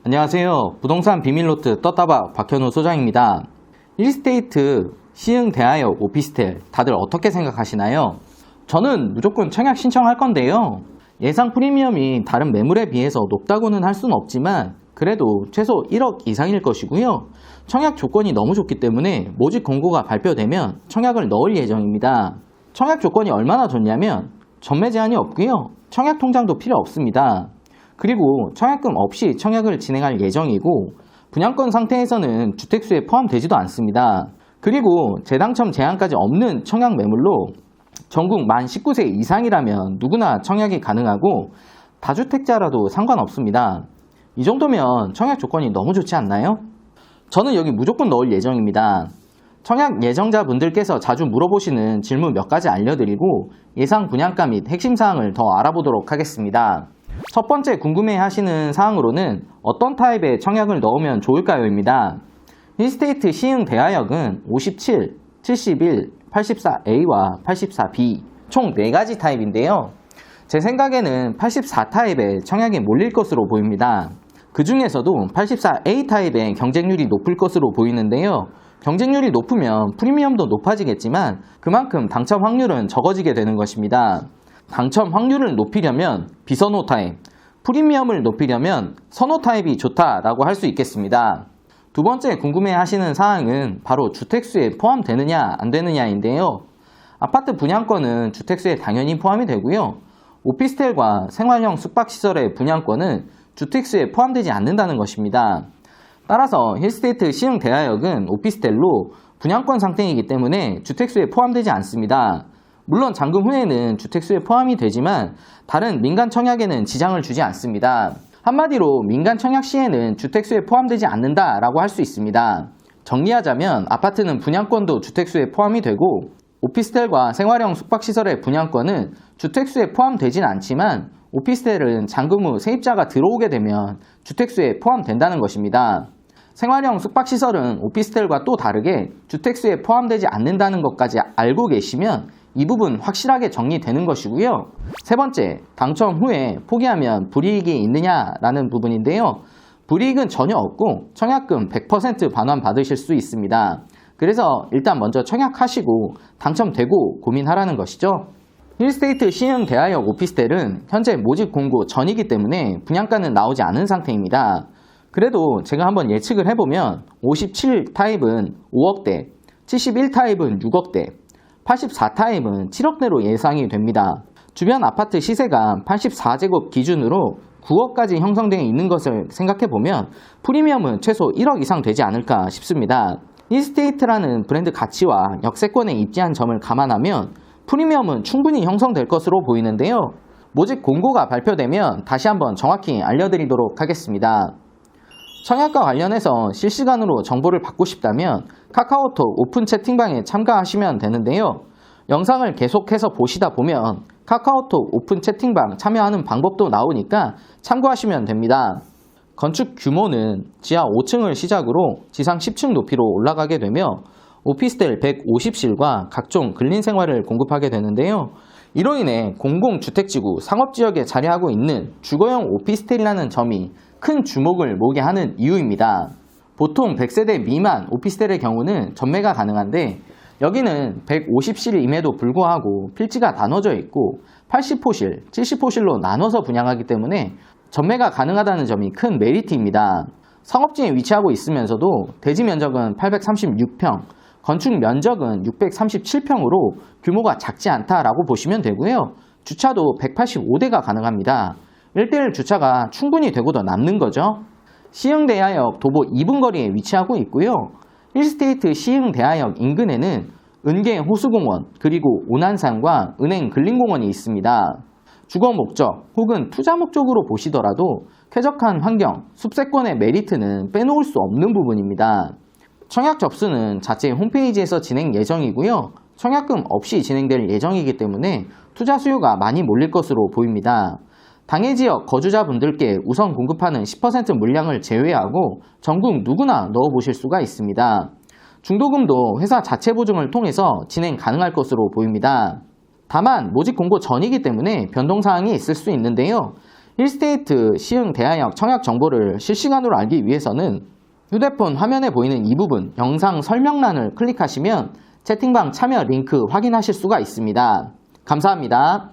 안녕하세요. 부동산 비밀노트 떴다박 박현우 소장입니다. 1스테이트, 시흥 대하역 오피스텔 다들 어떻게 생각하시나요? 저는 무조건 청약 신청할 건데요. 예상 프리미엄이 다른 매물에 비해서 높다고는 할 수는 없지만 그래도 최소 1억 이상일 것이고요. 청약 조건이 너무 좋기 때문에 모집 공고가 발표되면 청약을 넣을 예정입니다. 청약 조건이 얼마나 좋냐면 전매 제한이 없고요. 청약 통장도 필요 없습니다. 그리고 청약금 없이 청약을 진행할 예정이고 분양권 상태에서는 주택수에 포함되지도 않습니다. 그리고 재당첨 제한까지 없는 청약 매물로 전국 만 19세 이상이라면 누구나 청약이 가능하고 다주택자라도 상관없습니다. 이 정도면 청약 조건이 너무 좋지 않나요? 저는 여기 무조건 넣을 예정입니다. 청약 예정자분들께서 자주 물어보시는 질문 몇 가지 알려드리고 예상 분양가 및 핵심 사항을 더 알아보도록 하겠습니다. 첫 번째 궁금해하시는 사항으로는 어떤 타입의 청약을 넣으면 좋을까요? 입니다. 1스테이트 시흥 대하역은 57, 71, 84A와 84B 총 4가지 타입인데요. 제 생각에는 84 타입의 청약이 몰릴 것으로 보입니다. 그 중에서도 84A 타입의 경쟁률이 높을 것으로 보이는데요. 경쟁률이 높으면 프리미엄도 높아지겠지만 그만큼 당첨 확률은 적어지게 되는 것입니다. 당첨 확률을 높이려면 비선호 타입, 프리미엄을 높이려면 선호 타입이 좋다라고 할 수 있겠습니다. 두 번째 궁금해하시는 사항은 바로 주택수에 포함되느냐 안 되느냐인데요. 아파트 분양권은 주택수에 당연히 포함이 되고요. 오피스텔과 생활형 숙박시설의 분양권은 주택수에 포함되지 않는다는 것입니다. 따라서 1스테이트 시흥 대하역은 오피스텔로 분양권 상태이기 때문에 주택수에 포함되지 않습니다. 물론 잔금 후에는 주택수에 포함이 되지만 다른 민간 청약에는 지장을 주지 않습니다. 한마디로 민간 청약 시에는 주택수에 포함되지 않는다라고 할 수 있습니다. 정리하자면 아파트는 분양권도 주택수에 포함이 되고 오피스텔과 생활형 숙박시설의 분양권은 주택수에 포함되진 않지만 오피스텔은 잔금 후 세입자가 들어오게 되면 주택수에 포함된다는 것입니다. 생활형 숙박시설은 오피스텔과 또 다르게 주택수에 포함되지 않는다는 것까지 알고 계시면 이 부분 확실하게 정리되는 것이고요. 세 번째, 당첨 후에 포기하면 불이익이 있느냐라는 부분인데요. 불이익은 전혀 없고 청약금 100% 반환 받으실 수 있습니다. 그래서 일단 먼저 청약하시고 당첨되고 고민하라는 것이죠. 1스테이트 시흥 대하역 오피스텔은 현재 모집 공고 전이기 때문에 분양가는 나오지 않은 상태입니다. 그래도 제가 한번 예측을 해보면 57 타입은 5억대, 71 타입은 6억대, 84 타입은 7억대로 예상이 됩니다. 주변 아파트 시세가 84제곱 기준으로 9억까지 형성되어 있는 것을 생각해보면 프리미엄은 최소 1억 이상 되지 않을까 싶습니다. 1스테이트라는 브랜드 가치와 역세권에 입지한 점을 감안하면 프리미엄은 충분히 형성될 것으로 보이는데요. 모집 공고가 발표되면 다시 한번 정확히 알려드리도록 하겠습니다. 청약과 관련해서 실시간으로 정보를 받고 싶다면 카카오톡 오픈 채팅방에 참가하시면 되는데요. 영상을 계속해서 보시다 보면 카카오톡 오픈 채팅방 참여하는 방법도 나오니까 참고하시면 됩니다. 건축 규모는 지하 5층을 시작으로 지상 10층 높이로 올라가게 되며 오피스텔 150실과 각종 근린생활을 공급하게 되는데요. 이로 인해 공공주택지구 상업지역에 자리하고 있는 주거용 오피스텔이라는 점이 큰 주목을 모으게 하는 이유입니다. 보통 100세대 미만 오피스텔의 경우는 전매가 가능한데 여기는 150실임에도 불구하고 필지가 나눠져 있고 80호실, 70호실로 나눠서 분양하기 때문에 전매가 가능하다는 점이 큰 메리트입니다. 상업지에 위치하고 있으면서도 대지 면적은 836평, 건축 면적은 637평으로 규모가 작지 않다라고 보시면 되고요. 주차도 185대가 가능합니다. 1대1 주차가 충분히 되고도 남는 거죠. 시흥 대하역 도보 2분 거리에 위치하고 있고요. 1스테이트 시흥 대하역 인근에는 은계 호수공원 그리고 오난산과 은행 근린공원이 있습니다. 주거 목적 혹은 투자 목적으로 보시더라도 쾌적한 환경, 숲세권의 메리트는 빼놓을 수 없는 부분입니다. 청약 접수는 자체 홈페이지에서 진행 예정이고요. 청약금 없이 진행될 예정이기 때문에 투자 수요가 많이 몰릴 것으로 보입니다. 당해 지역 거주자분들께 우선 공급하는 10% 물량을 제외하고 전국 누구나 넣어보실 수가 있습니다. 중도금도 회사 자체 보증을 통해서 진행 가능할 것으로 보입니다. 다만 모집 공고 전이기 때문에 변동사항이 있을 수 있는데요. 1스테이트 시흥 대하역 청약 정보를 실시간으로 알기 위해서는 휴대폰 화면에 보이는 이 부분 영상 설명란을 클릭하시면 채팅방 참여 링크 확인하실 수가 있습니다. 감사합니다.